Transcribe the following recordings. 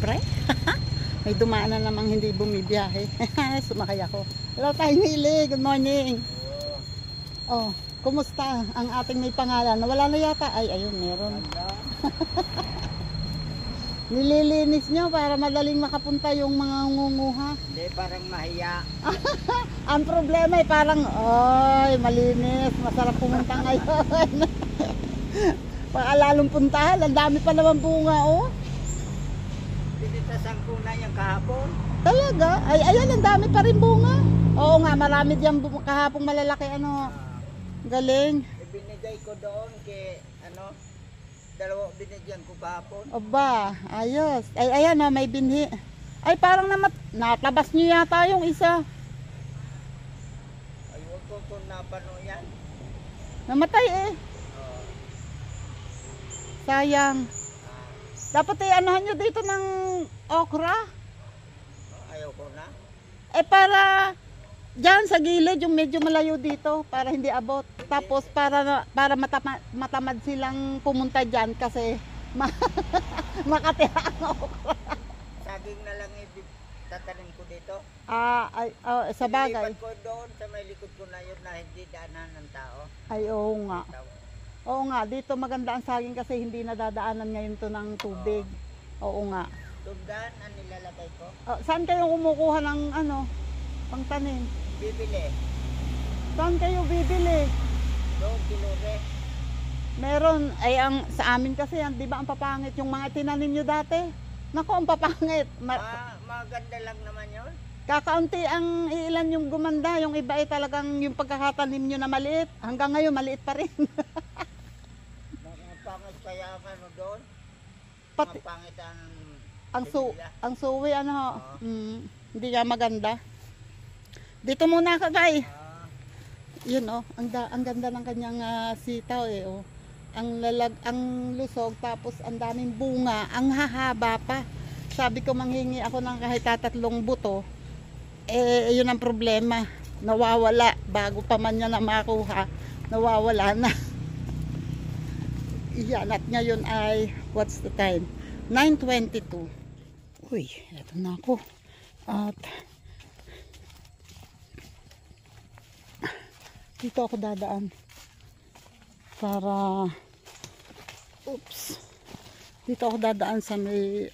Siyempre. May dumaan na namang hindi bumibiyahe. Sumakay ako. Hello tayo, Mili. Good morning. Oh, kumusta ang ating may pangalan? Nawala na yata. Ay, ayun, meron. Nililinis nyo para madaling makapunta yung mga ngunguha. Hindi, parang mahiya. Ang problema ay parang, ay, malinis. Masarap pumunta ngayon. Paalalong puntahan. Ang dami pa naman bunga, oh. Pinitasan ko na yung kahapon. Talaga? Ay, ayan, ang dami pa rin bunga. Oo nga, marami diyan kahapong malalaki, ano. Galing. Ibinigay ko doon kay, dalawa binigyan ko kahapon. Aba, ayos. Ay, ayan, oh, may binhi. Ay, parang natabas nyo yata yung isa. Ay, huwag ko kung napano yan. Namatay eh. Sayang. Dapat anuhan nyo dito ng okra. Ayaw ko na. Eh para dyan sa gilid, yung medyo malayo dito, para hindi abot. Tapos para matamad silang pumunta dyan kasi makatira ang okra. Saging na lang tatanim ko dito. Sa bagay. Ilipat ko doon sa may likod ko na yun na hindi daanan ng tao. Ay, oo nga. Oo nga, dito maganda ang saging kasi hindi nadadaanan ngayon to ng tubig. Oo nga. Tundan ang nilalagay ko. Saan kayo kumukuha ng pangtanim? Bibili. Saan kayo bibili? Doon, Kilore. Meron, ay sa amin kasi yan, di ba ang papangit yung mga tinanim nyo dati? Naku, ang papangit. Maganda lang naman yun. Kakaunti ang ilan yung gumanda, yung iba ay talagang yung pagkakatanim nyo na maliit. Hanggang ngayon, maliit pa rin. Pangit kaya ang doon? Pati, Pangit ang suwi, hindi nga maganda. Dito muna ka, bay. Yun, ang ganda ng kanyang sitaw, eh, oh. Ang lusog, tapos ang daming bunga, ang hahaba pa. Sabi ko, manghingi ako ng kahit 3 buto. Eh, yun ang problema. Nawawala. Bago pa man niya na makuha, nawawala na. Yan, at ngayon ay, what's the time? 9:22. Uy, eto na ako. At, dito ako dadaan. Para, dito ako dadaan sa may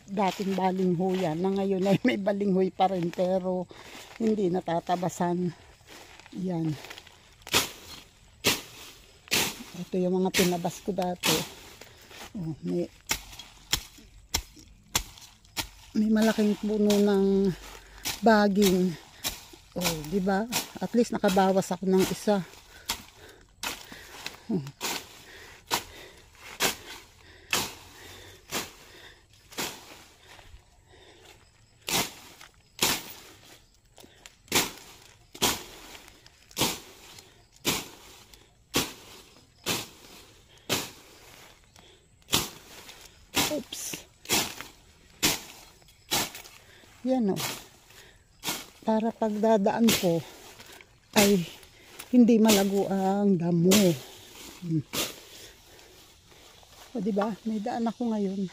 dating balinghoy na ngayon ay may balinghoy pa rin pero hindi natatabasan. Yan. Ito yung mga pinabas ko dati. Oh, may malaking puno ng baging. Oh, di ba? At least nakabawas ako ng isa. Oops. Yan, para pagdadaan ko ay hindi malago ang damo. O diba? May daan ako ngayon.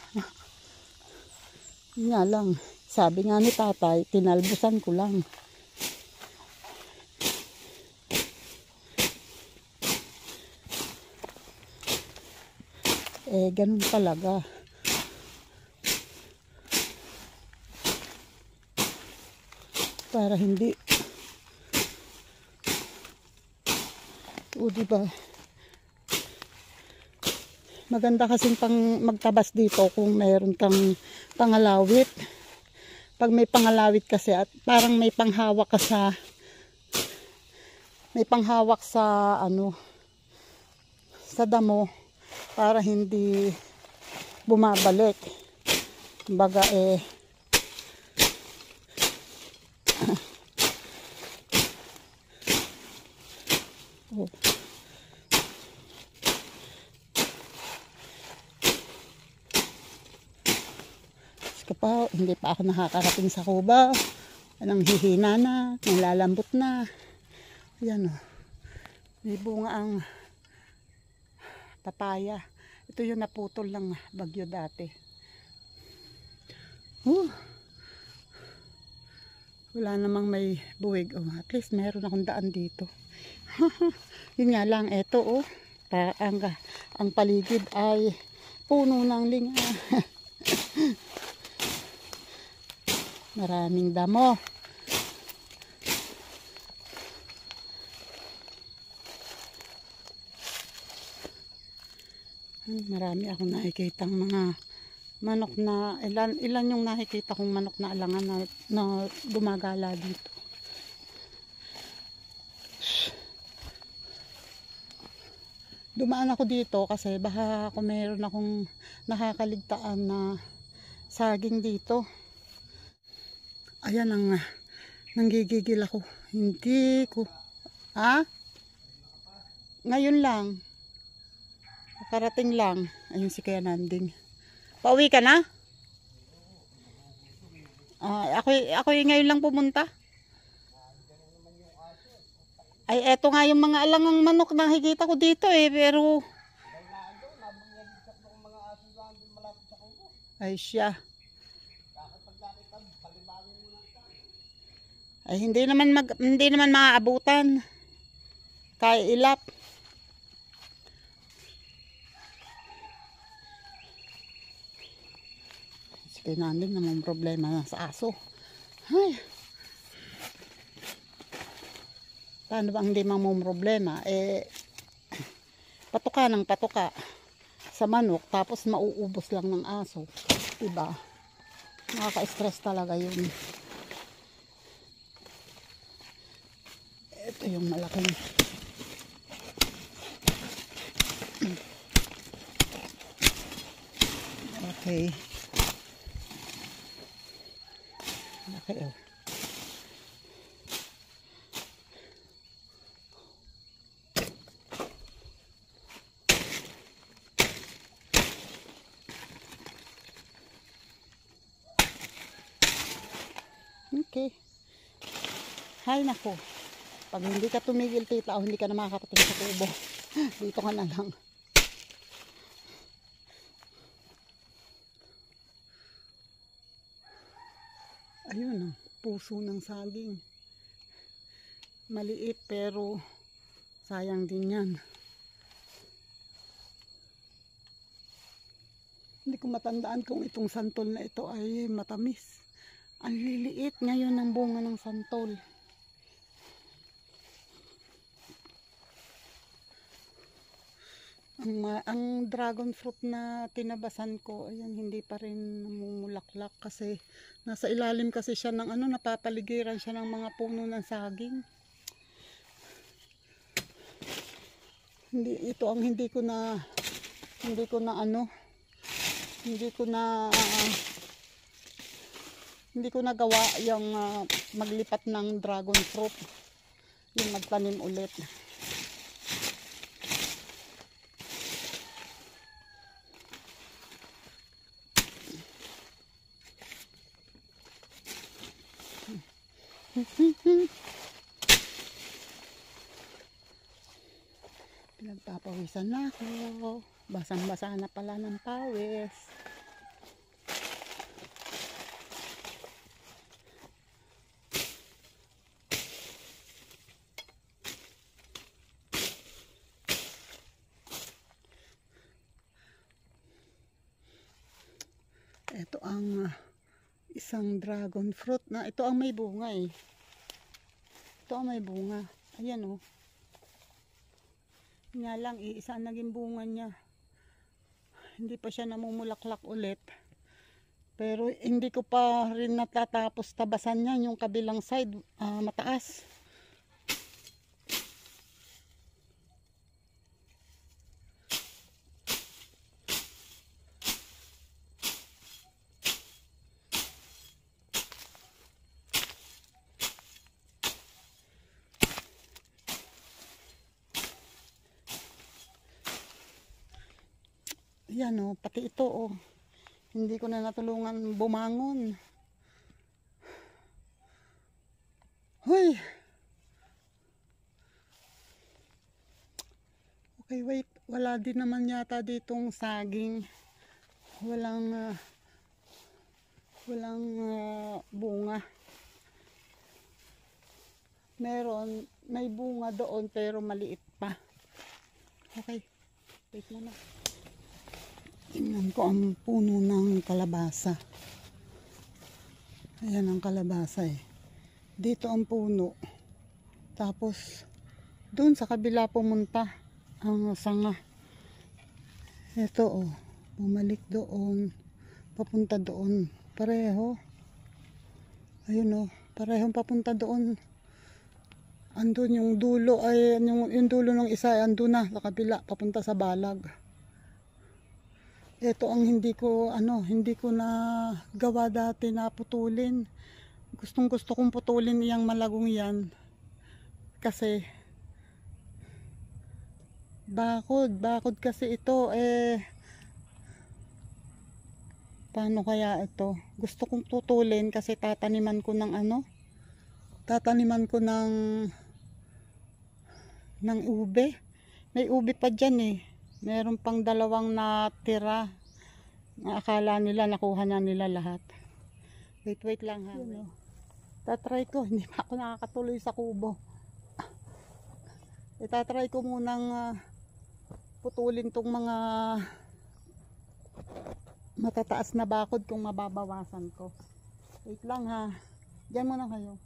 Nga lang, sabi nga ni tatay, tinalbusan ko lang. Eh, ganun talaga. Para hindi. O diba? Maganda kasing magtabas dito kung mayroon kang pangalawit. Pag may pangalawit kasi at parang may panghawak ka sa sa damo para hindi bumabalik. Kumbaga hindi pa ako nakakarating sa kuba. Anong hihina na, nalalambot na. Ayan, may bunga ang papaya. Ito yung naputol ng bagyo dati. Oh, wala namang may buwig. Oh, at least meron akong daan dito. Yun nga lang, eto oh. Ang paligid ay puno ng linga. Maraming damo. Marami akong nakikitang mga manok na ilan yung nakikita kong manok na alangan na gumagala dito. Dumaan ako dito kasi baka kung meron akong nakakaligtaan na saging dito. Ayan ang nanggigigil ako. Hindi ko. Ha? Ngayon lang. Nakarating lang. Ayun si Kuya Nanding. Pauwi ka na? Ako ngayon lang pumunta. Ay, eto nga yung mga alangang manok na nakikita ko dito eh, pero ay siya. Ay hindi naman maaabutan. Kaya ilap. Sige namin namang problema na sa aso. Ay. Paano ba hindi mang problema? Patuka ng patuka sa manok tapos mauubos lang ng aso. Diba? Nakaka-stress talaga yun. Ito yung malaking. Okay. Okay. Okay. Hay nako. Pag hindi ka tumigil tita o hindi ka na makakarating sa tubo. Dito ka na lang. Ayun ang puso ng saging. Maliit pero sayang din yan. Hindi ko matandaan kung itong santol na ito ay matamis. Ang liliit ngayon ng bunga ng santol. Ang dragon fruit na tinabasan ko, ayan, hindi pa rin namumulaklak kasi nasa ilalim kasi siya ng napapaligiran siya ng mga puno ng saging. Ito ang hindi ko nagawa yung maglipat ng dragon fruit, yung magtanim ulit. Pinagpapawisan na ako. Basang-basa na pala ng pawis. Ito ang isang dragon fruit na ito ang may bunga eh. Ito ang may bunga. Ayan oh. Nga lang isa ang naging bunga niya. Hindi pa siya namumulaklak ulit. Pero hindi ko pa rin natatapos tabasan niya yung kabilang side mataas. Yan oh, pati ito oh. Hindi ko na natulungan bumangon. Hoy. Okay, wait. Wala din naman yata ditong saging. Walang Walang bunga. May bunga doon pero maliit pa. Okay, wait muna. Tingnan ko ang puno ng kalabasa. Ayan ang kalabasa eh. Dito ang puno. Tapos, doon sa kabila pumunta ang sanga. Ito oh, bumalik doon. Papunta doon. Pareho. Ayun oh, parehong papunta doon. Andun yung dulo ay yung dulo ng isa ay andun na sa kabila papunta sa balag. Ito ang hindi ko na gawa dati na putulin. Gusto kong putulin yang malagong yan. Kasi bakod kasi ito paano kaya ito? Gusto kong putulin kasi tataniman ko ng ube. May ube pa dyan eh. Meron pang 2 natira. Akala nila nakuha na nila lahat. Wait lang ha. Tatry ko. Hindi pa ako nakakatuloy sa kubo. Itatry ko munang putulin tong mga matataas na bakod kung mababawasan ko. Wait lang ha. Diyan muna kayo.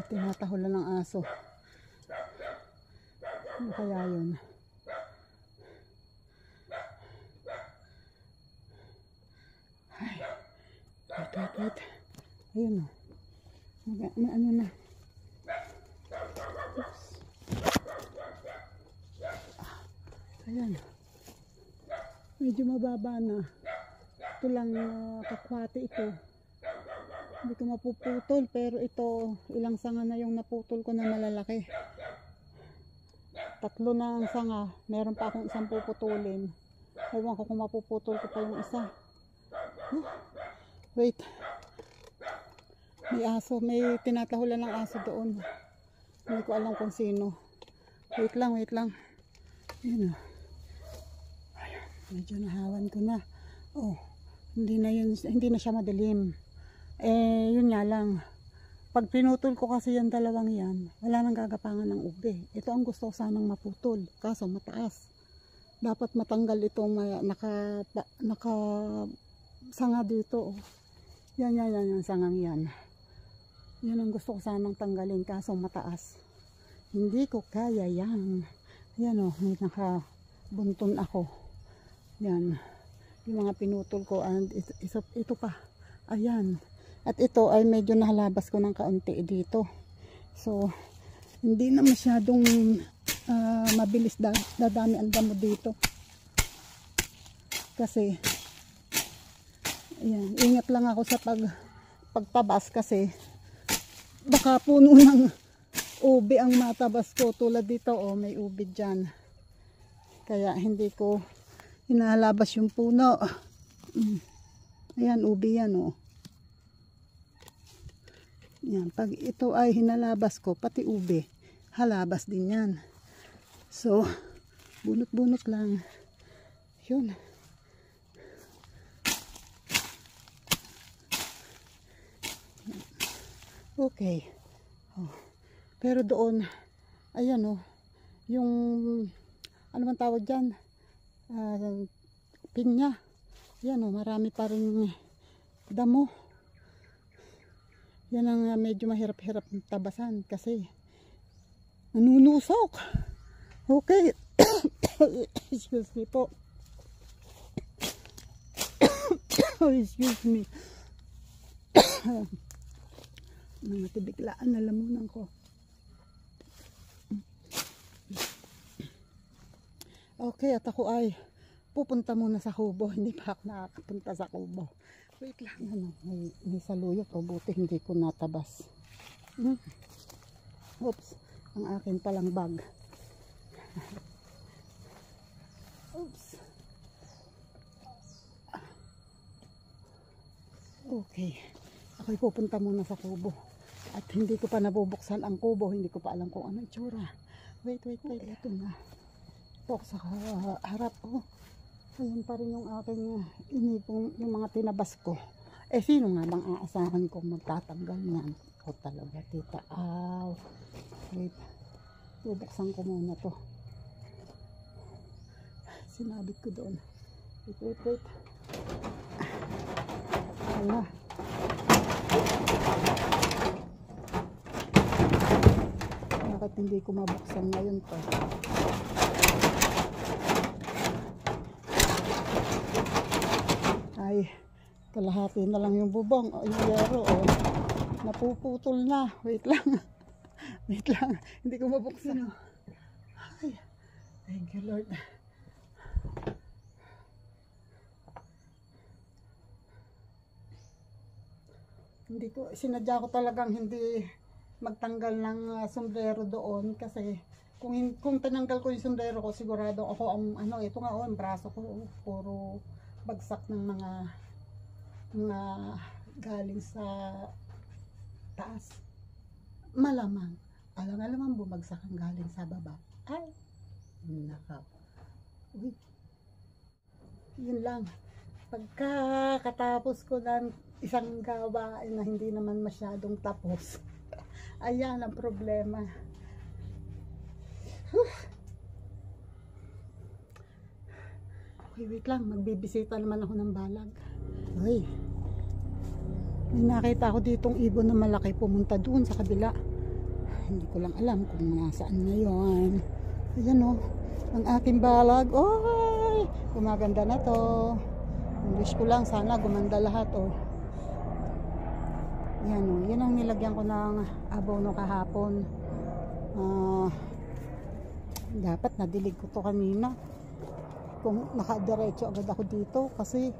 Tinatahulan ng aso. Ano kaya yun? Ay, wait. Ayun o. Ano na. Oops. Ayan. Medyo mababa na. Ito lang kakwate ito. Hindi ko mapuputol, pero ito, ilang sanga na yung naputol ko na malalaki. 3 na ang sanga. Meron pa akong isang puputulin. Ewan ko kung mapuputol ko pa yung isa. Wait. May aso. May tinatahulan ng aso doon. Hindi ko alam kung sino. Wait lang. Yun o. Ayan. Medyo nahawan ko na. Oh. Hindi na siya madilim. Yun nga lang. Pag pinutol ko kasi yung dalawang yan, wala nang gagapangan ng ube. Ito ang gusto ko sanang maputol. Kaso mataas. Dapat matanggal itong naka sanga dito. Oh. Yan, sangang yan. Yan ang gusto ko sanang tanggalin. Kaso mataas. Hindi ko kaya yan. Yan o, may nakabunton ako. Yan. Yung mga pinutol ko. And ito pa. Ayan. At ito ay medyo nahalabas ko ng kaunti dito. So, hindi na masyadong mabilis dadami ang damo dito. Kasi, ayan, ingat lang ako sa pagtabas kasi baka puno ng ube ang matabas ko. Tulad dito, oh, may ube dyan. Kaya hindi ko hinahalabas yung puno. Ayan, ube yan, oh. Yan, pag ito ay hinalabas ko, pati ube, halabas din yan. So, bunot-bunot lang. Yun. Okay. Oh. Pero doon, ayan oh, yung, ano man tawag dyan? Pinya. Yan oh, marami pa rin damo. Yan ang medyo mahirap-hirap tabasan kasi nanunusok. Okay. Excuse me po. Excuse me. Mga tibiglaan na lamunan ko. Okay, at ako ay pupunta muna sa kubo. Hindi pa ako nakakapunta sa kubo. Wait lang, ano, may saluyot o buti hindi ko natabas. Oops, ang akin palang bag. Oops. Okay, ako'y pupunta muna sa kubo. At hindi ko pa nabubuksan ang kubo, hindi ko pa alam kung ano itsura. Wait, ito na. Ito sa harap, oh. Ayun pa rin yung aking inipong, yung mga tinabas ko. Sino nga bang aasahan kong magtatanggal niyan? O talaga, tita. Wait. Bubuksan ko muna to. Sinabit ko doon. Wait. Wala. Bakit hindi ko mabuksan ngayon to? Ay, kalahati na lang yung bubong. O, yung yero, oh. Napuputol na. Wait lang. Hindi ko mabuksan. Ay, thank you, Lord. Hindi ko, sinadya ko talagang hindi magtanggal ng sombrero doon kasi kung tinanggal ko yung sombrero ko, sigurado ako ang ito nga, ang braso ko, puro bagsak ng mga galing sa taas. Malamang bumagsak ang galing sa baba. Ay, nakaw. Uy, yun lang. Pagkatapos ko ng isang gawain na hindi naman masyadong tapos, ayan ang problema. Okay, wait lang, magbibisita naman ako ng balag. Ay, may nakita ako ditong ibon na malaki, pumunta doon sa kabila. Hindi ko lang alam kung nasaan ngayon. Ayan o, ang aking balag. Oy, gumaganda na to. Ang wish ko lang sana gumanda lahat o. Yan o, yan ang nilagyan ko ng abono kahapon. Dapat nadilig ko to kanina. Kung nakadiretso agad ako dito kasi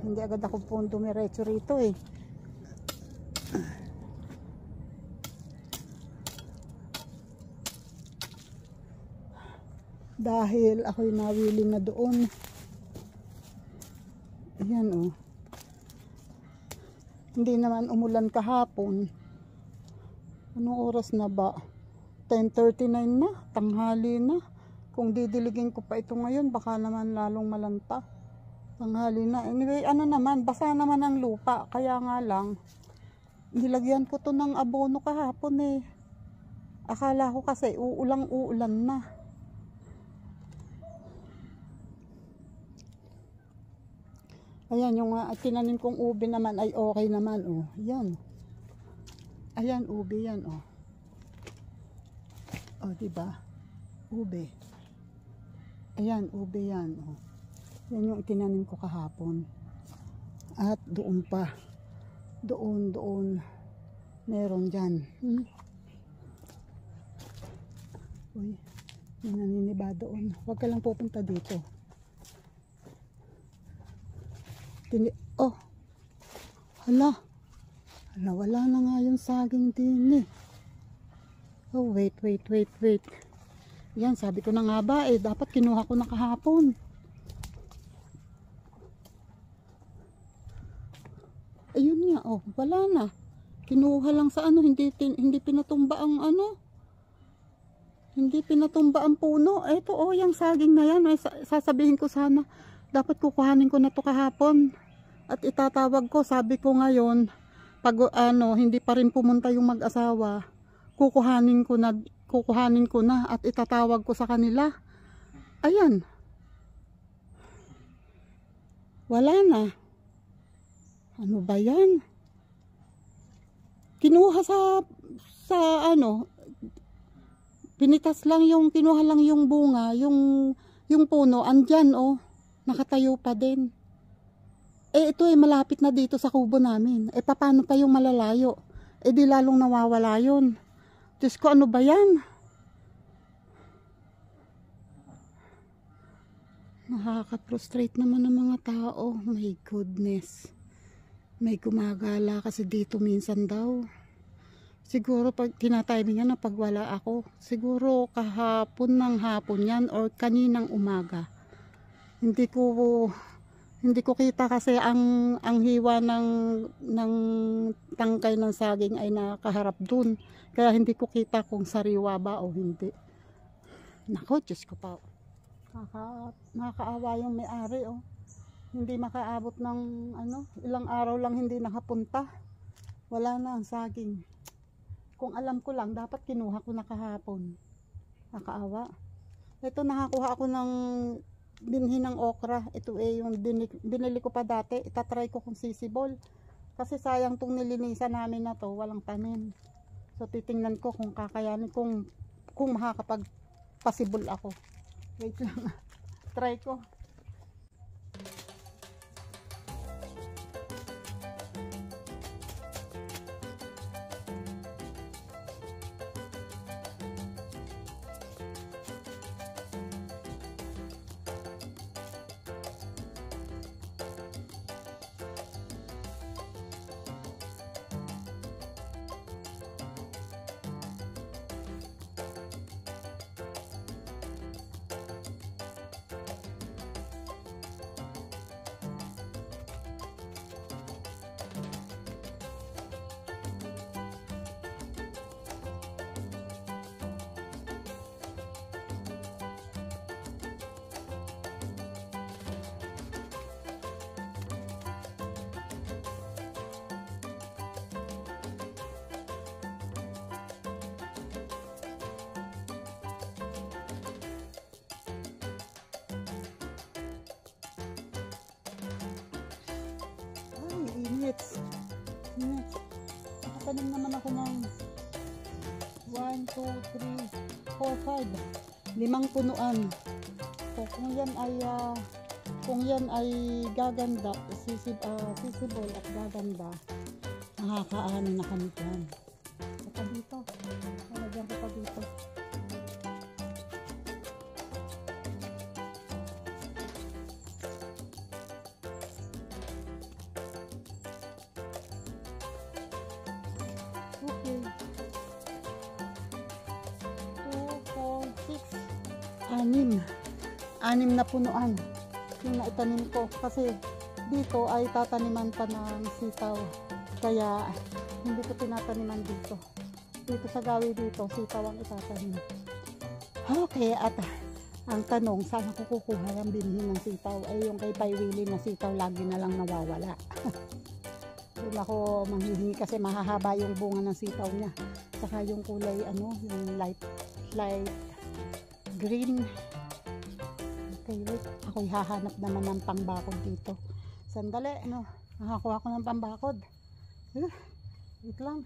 hindi agad ako dumiretso rito eh. Dahil ako'y nawiling na doon. Ayan oh. Hindi naman umulan kahapon. Anong oras na ba? 10:39 na, tanghali na. Kung didiligin ko pa ito ngayon, baka naman lalong malanta. Tanghali na. Anyway, ano naman, basa naman ang lupa. Kaya nga lang, nilagyan ko to ng abono kahapon eh. Akala ko kasi uulang-uulan na. Ayan, yung tinanim kong ube naman ay okay naman oh. Yan. Ayan, ube yan oh. Oh, diba? Ube. Ayan, ube yan oh. Yan yung tinanim ko kahapon. At doon pa. Doon. Meron dyan. Uy, may naniniba doon. Huwag ka lang pupunta dito. Oh, hala, wala na nga yung saging din eh. Oh, wait. Yan, sabi ko na nga ba eh, dapat kinuha ko na kahapon. Ayun nga, oh, wala na. Kinuha lang sa ano, hindi pinatumba ang ano. Hindi pinatumba ang puno. Eto, oh, yung saging na yan. Ay, sasabihin ko sana, dapat kukuhanin ko na to kahapon. At itatawag ko, sabi ko ngayon, pag ano, hindi pa rin pumunta yung mag-asawa, kukuhanin ko na at itatawag ko sa kanila. Ayan. Wala na. Ano ba yan? Kinuha sa ano, pinitas lang yung, kinuha lang yung bunga, yung puno, andyan oh, nakatayo pa din. Eh ito eh malapit na dito sa kubo namin. Eh paano pa yung malalayo? Eh di lalong nawawala yun. Diyos ko, ano ba yan? Nakaka-frustrate naman ng mga tao. My goodness. May gumagala kasi dito minsan daw. Siguro pag tinatimingan na pag wala ako. Siguro kahapon ng hapon yan or kaninang umaga. Hindi ko kita kasi ang hiwa ng tangkay ng saging ay nakaharap dun. Kaya hindi ko kita kung sariwa ba o hindi. Nako, Diyos ko pa. Nakakaawa yung may-ari oh. Hindi makaabot ng ano, ilang araw lang hindi nakapunta. Wala na ang saging. Kung alam ko lang, dapat kinuha ko na kahapon. Nakaawa. Ito, nakakuha ako ng binhi ng okra. Ito eh yung binili ko pa dati. Itatry ko kung sisibol. Kasi sayang tong nilinisan namin na to. Walang tanim. So titingnan ko kung kakayanin. Kung makakapagpasibol ako. Wait lang. Try ko. Init. Next, nakatanim naman ako ng 1, 2, 3, 4, 5. 5 punuan. So, kung yan ay gaganda, sisibol at gaganda, nakakaano na kami dyan. Saka dito, nalagyan ko pa dito. Okay. 2, 4, 6. 6 na punuan yung naitanim ko kasi dito ay tataniman pa ng sitaw, kaya hindi ko tinataniman dito sa gawi. Dito sitaw ang itatanim. Okay, at ang tanong, saan ako kukuha ng binhi ng sitaw? Ay yung kay Pai Willie na sitaw lagi na lang nawawala. Doon ako manghihingi kasi mahahaba yung bunga ng sitaw niya, saka yung kulay yung light green. Okay, wait. Ako'y hahanap naman ng pambakod dito. Sandali, nakakuha ko ng pambakod. Wait lang.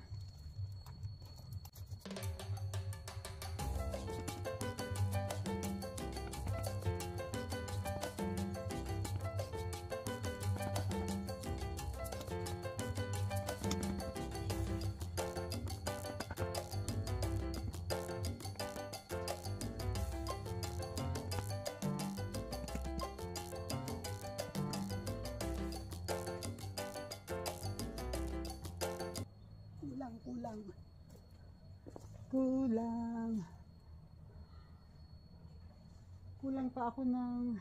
Kulang pa ako ng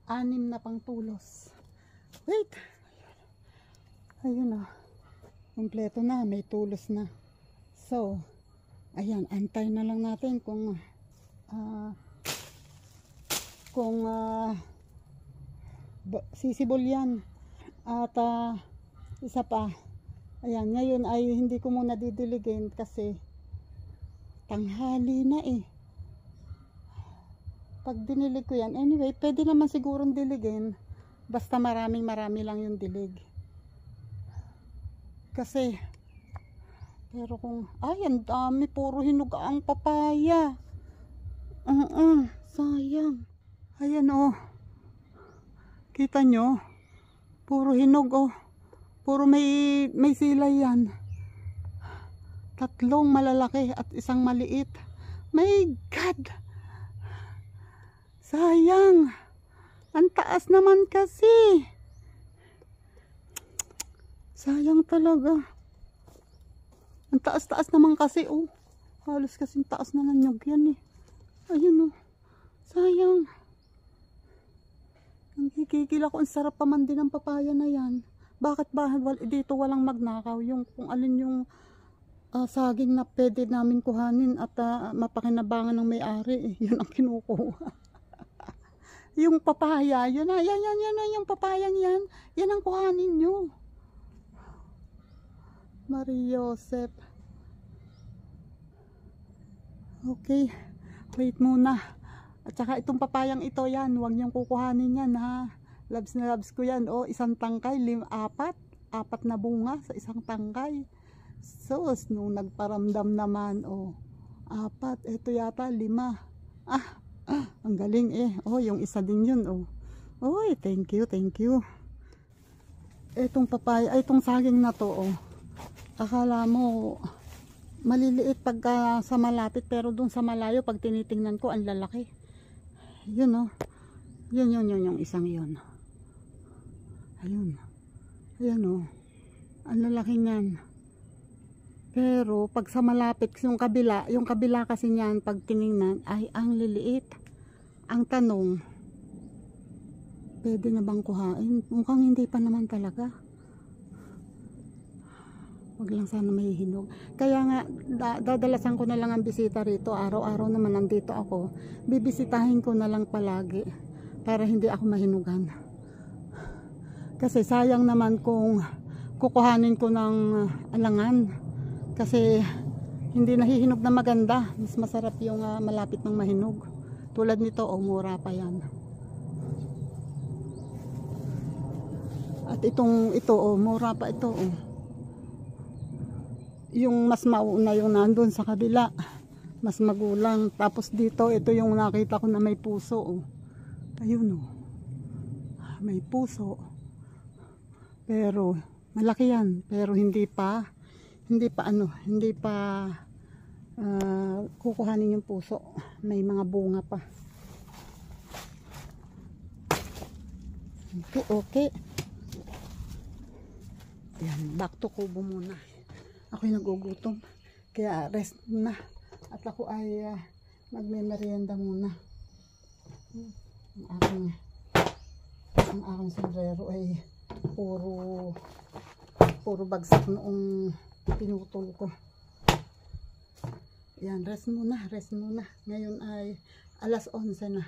6 na pangtulos. Wait, ayun kompleto na, may tulos na. So ayan, antay na lang natin kung sisibol yan. At isa pa, ayan, ngayon ay hindi ko muna didiligin kasi tanghali na Pag dinilig ko yan, anyway, pwede naman sigurong diligin, basta marami lang yung dilig. Kasi pero kung ang dami, puro hinog ang papaya. Sayang. Ayan kita nyo, puro hinog puro may silay yan. 3 malalaki at 1 maliit. My God, sayang, ang taas naman kasi. Sayang talaga, ang taas naman kasi. Halos kasing taas na ng nyug yan ayun sayang. Ang kikikil ako, ang sarap pa man din ang papaya na yan. Bakit dito walang magnakaw? Yung kung alin yung saging na pwede namin kuhanin at mapakinabangan ng may-ari, yun ang kinukuha. Yung papaya, yan yung papayang yan ang kuhanin nyo. Maria Joseph. Okay, wait muna. At saka itong papayang ito, yan, huwag niyong kukuhanin yan Labs na labs ko yan. 1 tangkay, 4 na bunga sa 1 tangkay. So, nung nagparamdam naman, 4, ito yata 5. Ang galing yung isa din yun thank you. Etong papaya, itong saging na to akala mo maliliit pagka sa malapit, pero dun sa malayo pag tinitingnan ko ang lalaki. Yun yun yung isang yun. Ayun ang lalaki niyan. Pero pag sa malapit, yung kabila kasi niyan, pag tiningnan ay ang liliit. Ang tanong, pwede na bang kuhain? Mukhang hindi pa naman talaga. Wag lang sana mahihinog. Kaya nga dadalasan ko na lang ang bisita rito. Araw-araw naman nandito ako. Bibisitahin ko na lang palagi para hindi ako mahinugan. Kasi sayang naman kung kukuhanin ko ng alangan. Kasi hindi nahihinog na maganda. Mas masarap yung malapit ng mahinog. Tulad nito, mura pa yan. At ito, mura pa ito. yung mas mauna yung nandun sa kabila. Mas magulang. Tapos dito, ito yung nakita ko na may puso. Oh. Ayun oh. May puso. Pero, malaki yan. Pero hindi pa kukuhanin yung puso. May mga bunga pa. Okay. Yan, back to kubo muna. Ako'y nagugutom. Kaya rest na. At ako ay magme-merienda muna. Ang aking sombrero ay puro bagsak noong pinutol ko. Yan, rest muna. Ngayon ay alas 11 na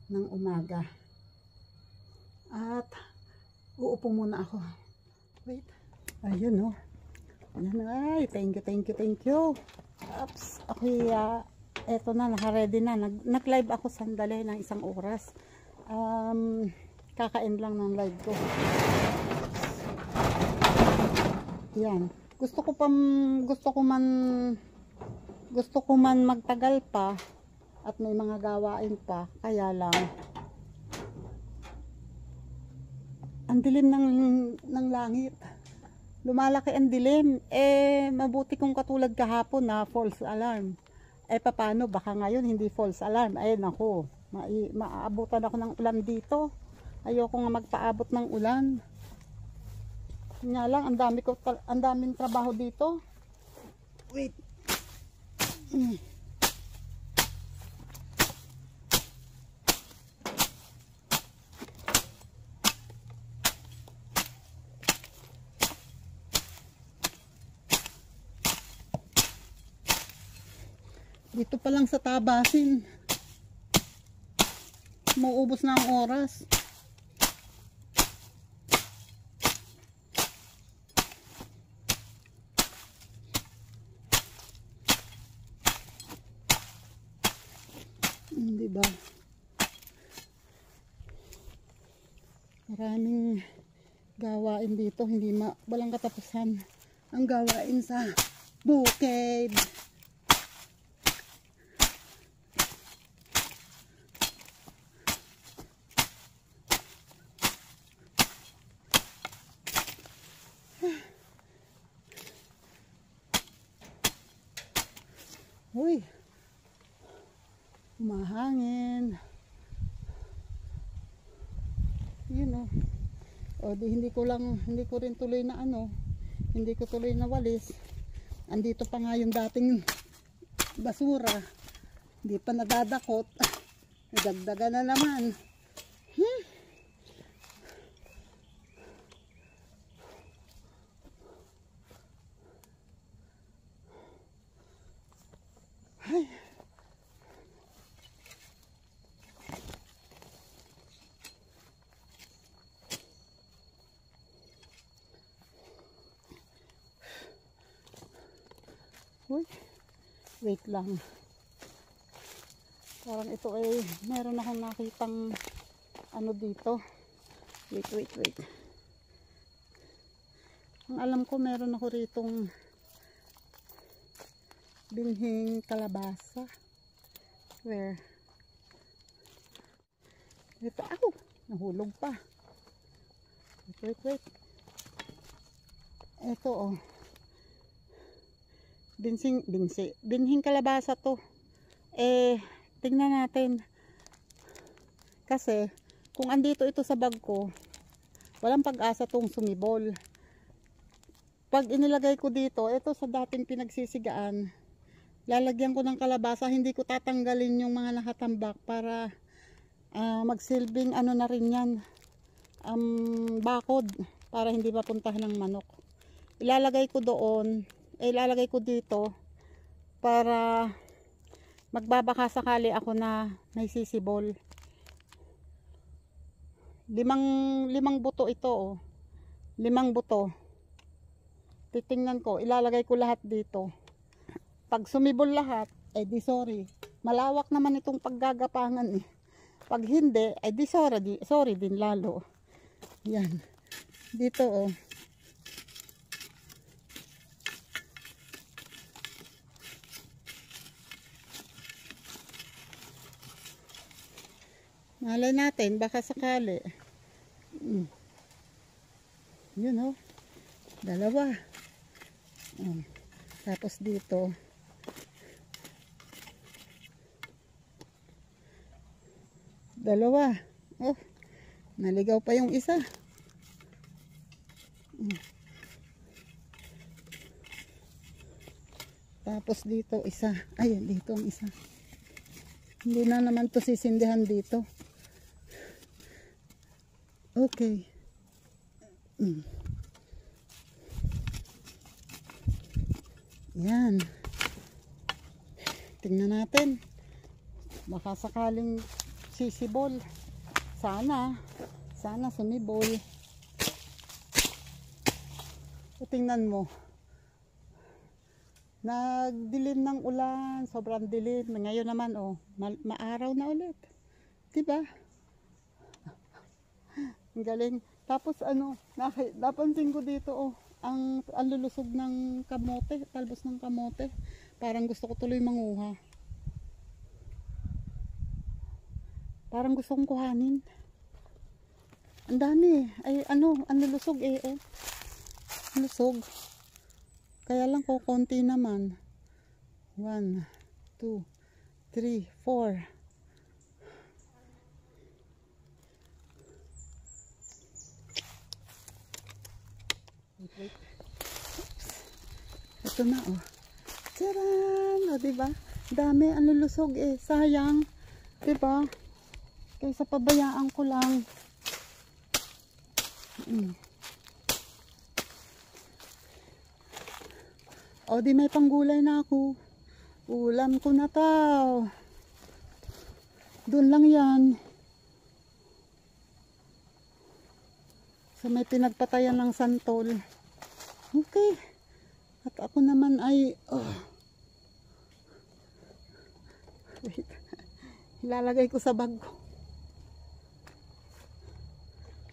ng umaga. At uupo muna ako. Wait. Ayun oh. Ayan ay, thank you. Oops, okay, eto na, naka-ready na. Nag-live ako sandali ng 1 oras. Kaka-end lang ng live ko. Yan. Gusto ko man magtagal pa at may mga gawain pa. Kaya lang, ang dilim ng langit. Lumalaki ang dilim. Mabuti kung katulad kahapon na false alarm. Paano? Baka ngayon hindi false alarm. Ako. Maaabutan ako ng ulan dito. Ayoko nga magpaabot ng ulan. Nga lang, ang daming trabaho dito. Wait. Dito pa lang sa tabasin. Mauubos na ang oras. Diba? Maraming gawain dito. Walang katapusan ang gawain sa bukid. Uy, umahangin. Yun oh. Hindi ko rin tuloy na hindi ko tuloy na walis. Andito pa nga yung dating basura. Hindi pa nadadakot. Nagdagdagan na naman. Ay. Uy, wait lang. Parang ito ay meron akong nakitang dito. Wait. Ang alam ko meron ako ritong binhing kalabasa. Where? Ito, nahulog pa. Wait. Ito oh. Binhing kalabasa to. Tingnan natin. Kasi, kung andito ito sa bag ko, walang pag-asa tong sumibol. Pag inilagay ko dito, ito sa dating pinagsisigaan, lalagyan ko ng kalabasa, hindi ko tatanggalin yung mga nakatambak para magsilbing na rin yan, bakod, para hindi mapuntahan ng manok. Ilalagay ko dito para magbabaka sakali ako na may sisibol. Limang buto ito oh. 5 buto. Titingnan ko, ilalagay ko lahat dito. Pag sumibol lahat, di sorry. Malawak naman itong paggagapangan eh. Pag hindi, di sorry din lalo. Yan. Dito oh. Malay natin, baka sakali. Yun oh. Dalawa. Tapos dito. Dalawa. Oh. Naligaw pa yung isa. Tapos dito isa. Ayun, dito ang isa. Hindi na naman to sisindihan dito. Okay. Yan. Tingnan natin. Baka sakaling sisibol. Sana sumibol. Tingnan mo. Nagdilim ng ulan, sobrang dilim. Ngayon naman oh, maaraw na ulit. 'Di ba? Ang galing. Tapos ano, napansin ko dito oh, ang lulusog ng kamote, talbos ng kamote. Parang gusto ko tuloy manguha. Parang gusto kong kuhanin. Ang dami. Ay ano, ang lulusog eh oh. Lusog. Kaya lang ko konti naman. 1, 2, 3, 4. Wait. Ito na oh. Tcharan! O diba? Dami ang lulusog eh. Sayang. Diba? Kaysa pabayaan ko lang. O di may panggulay na ako. Ulam ko na tao. Doon lang yan. So may pinagpatayan ng santol. Okay. At ako naman ay wait. Ilalagay ko sa bag ko.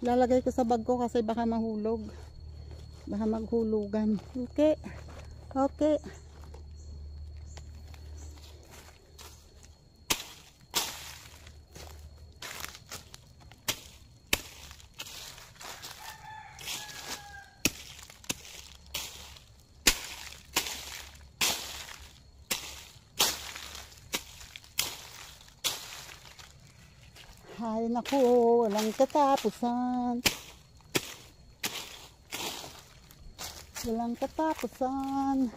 Ilalagay ko sa bag ko kasi baka mahulog. Baka maghulugan. Okay. Okay. Ay naku, walang katapusan. Walang katapusan.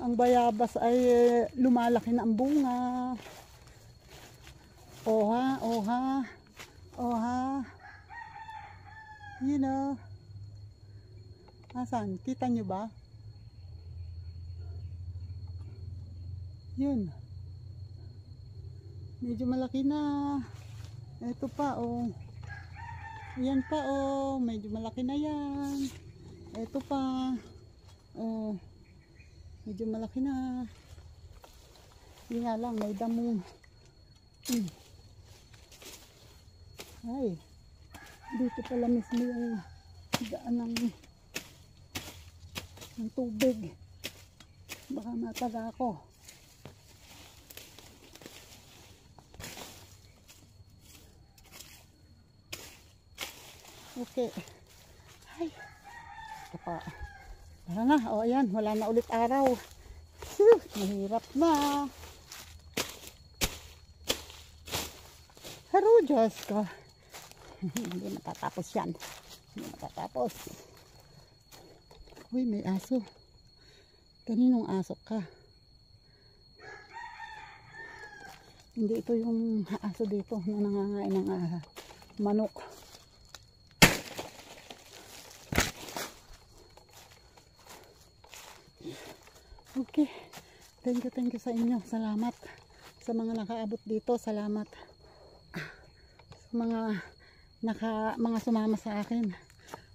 Ang bayabas ay lumalaki na ang bunga. Oha, oha, oha. You know. Asan? Kita nyo ba? Yun. Medyo malaki na. Ito pa oh. Ayan pa oh. Medyo malaki na yan. Ito pa. Oh. Medyo malaki na. Hindi nga lang. May damo. Ay. Dito pala mismo yung daan ng tubig. Baka mataga ako. Okay. Ay. Ito pa. Tara na. O ayan. Wala na ulit araw. Mahirap na. Haro, Diyos ko. Hindi matatapos yan. Hindi matatapos. Uy, may aso. Kaninong aso ka? Hindi ito yung aso dito na nangangain ng manok. Okay. Thank you sa inyo. Salamat sa mga nakaabot dito. Salamat sa mga sumama sa akin.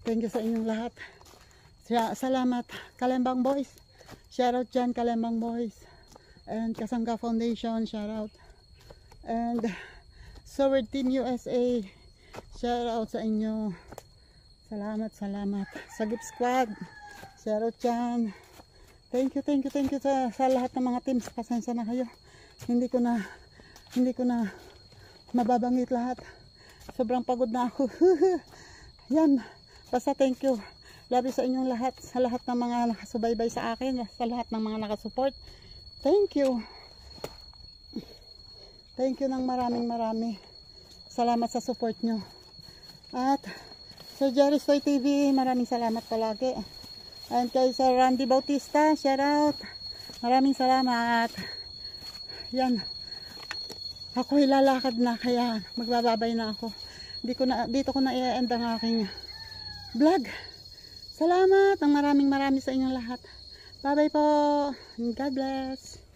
Thank you sa inyong lahat. Salamat Kalembang Boys. Shout out dyan Kalembang Boys. And Kasangga Foundation. Shout out. And Sword Team USA. Shout out sa inyo. Salamat. Sagip Squad. Shout out dyan. Thank you sa lahat ng mga teams. Pasensya na kayo. Hindi ko na mababanggit lahat. Sobrang pagod na ako. Yan. Basta thank you. Love you sa inyong lahat. Sa lahat ng mga nakasubaybay sa akin. Sa lahat ng mga nakasupport. Thank you. Thank you ng marami. Salamat sa support nyo. At Sir Jerry Stoy TV, maraming salamat palagi. And kay Sir Randy Bautista, shout out. Maraming salamat. Yan. Ako'y lalakad na kaya magbababay na ako. Dito ko na i-end ang aking vlog. Salamat ng maraming sa inyong lahat. Bye bye po. God bless.